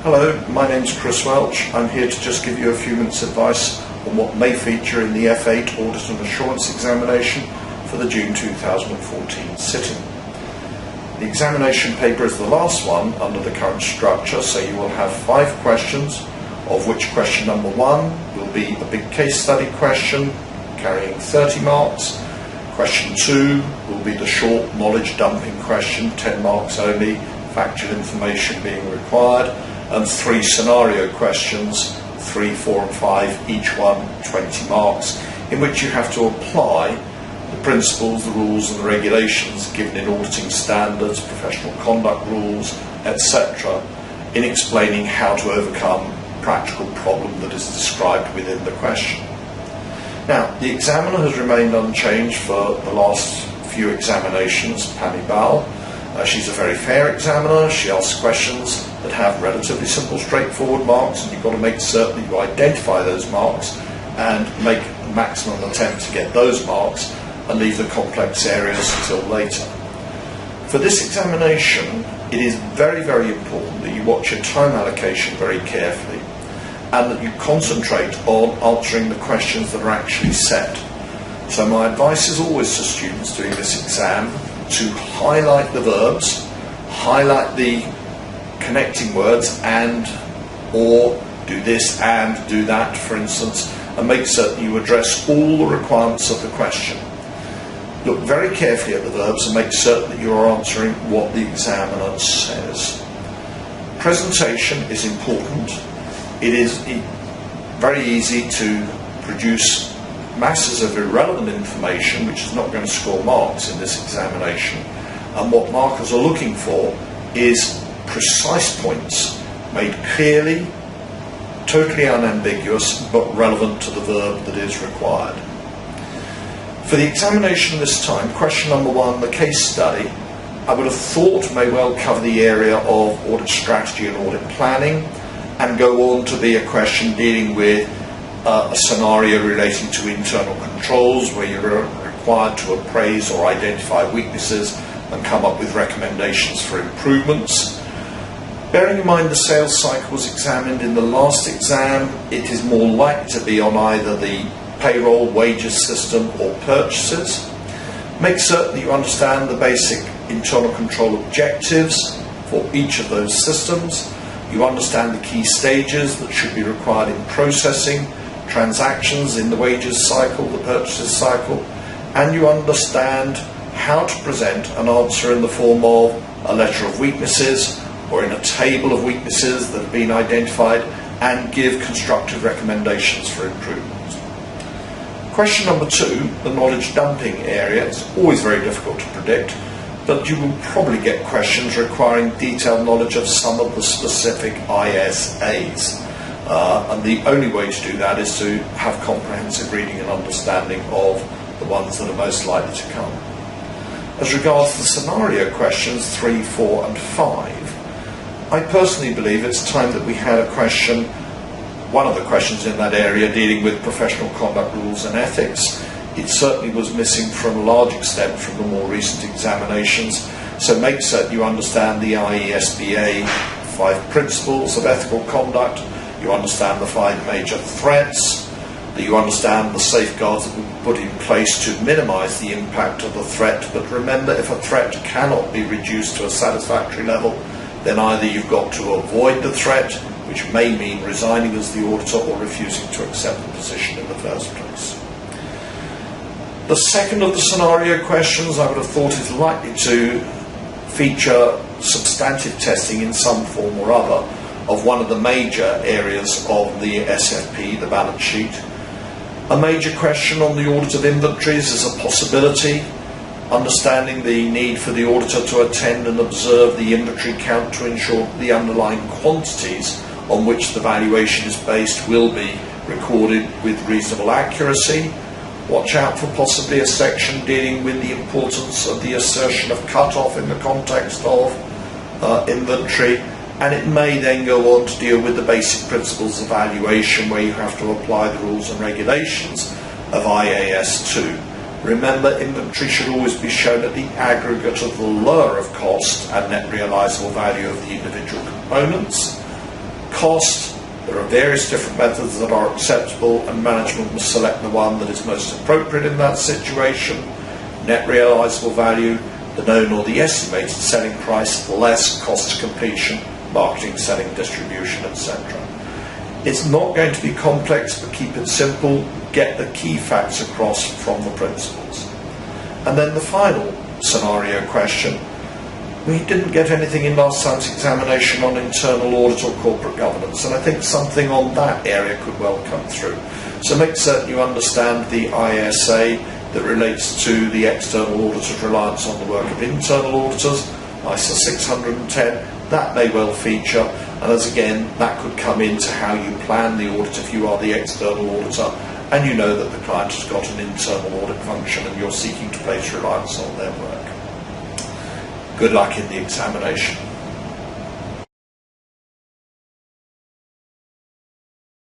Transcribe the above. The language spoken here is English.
Hello, my name's Chris Welch. I'm here to just give you a few minutes advice on what may feature in the F8 Audit and Assurance examination for the June 2014 sitting. The examination paper is the last one under the current structure, so you will have 5 questions, of which question number 1 will be a big case study question carrying 30 marks. Question 2 will be the short knowledge dumping question, 10 marks only, factual information being required, and 3 scenario questions, 3, 4 and 5, each one 20 marks, in which you have to apply the principles, the rules and the regulations given in auditing standards, professional conduct rules, etc., in explaining how to overcome a practical problem that is described within the question. Now, the examiner has remained unchanged for the last few examinations, Pammy Bowell. She's a very fair examiner. She asks questions that have relatively simple, straightforward marks, and you've got to make certain that you identify those marks and make a maximum attempt to get those marks and leave the complex areas until later. For this examination, it is very, very important that you watch your time allocation very carefully and that you concentrate on answering the questions that are actually set. So my advice is always to students doing this exam to highlight the verbs, highlight the connecting words and, or, do this and, do that, for instance, and make certain you address all the requirements of the question. Look very carefully at the verbs and make certain that you are answering what the examiner says. Presentation is important. It is very easy to produce masses of irrelevant information which is not going to score marks in this examination, and what markers are looking for is precise points made clearly, totally unambiguous, but relevant to the verb that is required. For the examination this time, question number 1, the case study, I would have thought may well cover the area of audit strategy and audit planning and go on to be a question dealing with a scenario relating to internal controls where you're required to appraise or identify weaknesses and come up with recommendations for improvements. Bearing in mind the sales cycle was examined in the last exam, it is more likely to be on either the payroll, wages system or purchases. Make certain that you understand the basic internal control objectives for each of those systems. You understand the key stages that should be required in processing transactions in the wages cycle, the purchases cycle, and you understand how to present an answer in the form of a letter of weaknesses or in a table of weaknesses that have been identified and give constructive recommendations for improvement. Question number 2, the knowledge dumping area, is always very difficult to predict, but you will probably get questions requiring detailed knowledge of some of the specific ISAs. And the only way to do that is to have comprehensive reading and understanding of the ones that are most likely to come. As regards the scenario questions 3, 4 and 5, I personally believe it's time that we had a question, one of the questions in that area dealing with professional conduct rules and ethics. It certainly was missing from a large extent from the more recent examinations, so make certain you understand the IESBA 5 principles of ethical conduct, you understand the 5 major threats, that you understand the safeguards that will be put in place to minimise the impact of the threat. But remember, if a threat cannot be reduced to a satisfactory level, then either you've got to avoid the threat, which may mean resigning as the auditor or refusing to accept the position in the first place. The second of the scenario questions I would have thought is likely to feature substantive testing in some form or other of one of the major areas of the SFP, the balance sheet. A major question on the audit of inventories is a possibility, understanding the need for the auditor to attend and observe the inventory count to ensure that the underlying quantities on which the valuation is based will be recorded with reasonable accuracy. Watch out for possibly a section dealing with the importance of the assertion of cut-off in the context of inventory, and it may then go on to deal with the basic principles of valuation where you have to apply the rules and regulations of IAS 2. Remember, inventory should always be shown at the aggregate of the lower of cost and net realisable value of the individual components. cost. There are various different methods that are acceptable, and management must select the one that is most appropriate in that situation. Net realisable value, the known or the estimated selling price, less cost to completion, marketing, selling, distribution, etc. It's not going to be complex, but keep it simple. Get the key facts across from the principles. And then the final scenario question. We didn't get anything in last time's examination on internal audit or corporate governance, and I think something on that area could well come through. So make certain you understand the ISA that relates to the external auditor's reliance on the work of internal auditors, ISA 610, that may well feature, and as again, that could come into how you plan the audit if you are the external auditor and you know that the client has got an internal audit function and you're seeking to place reliance on their work. Good luck in the examination.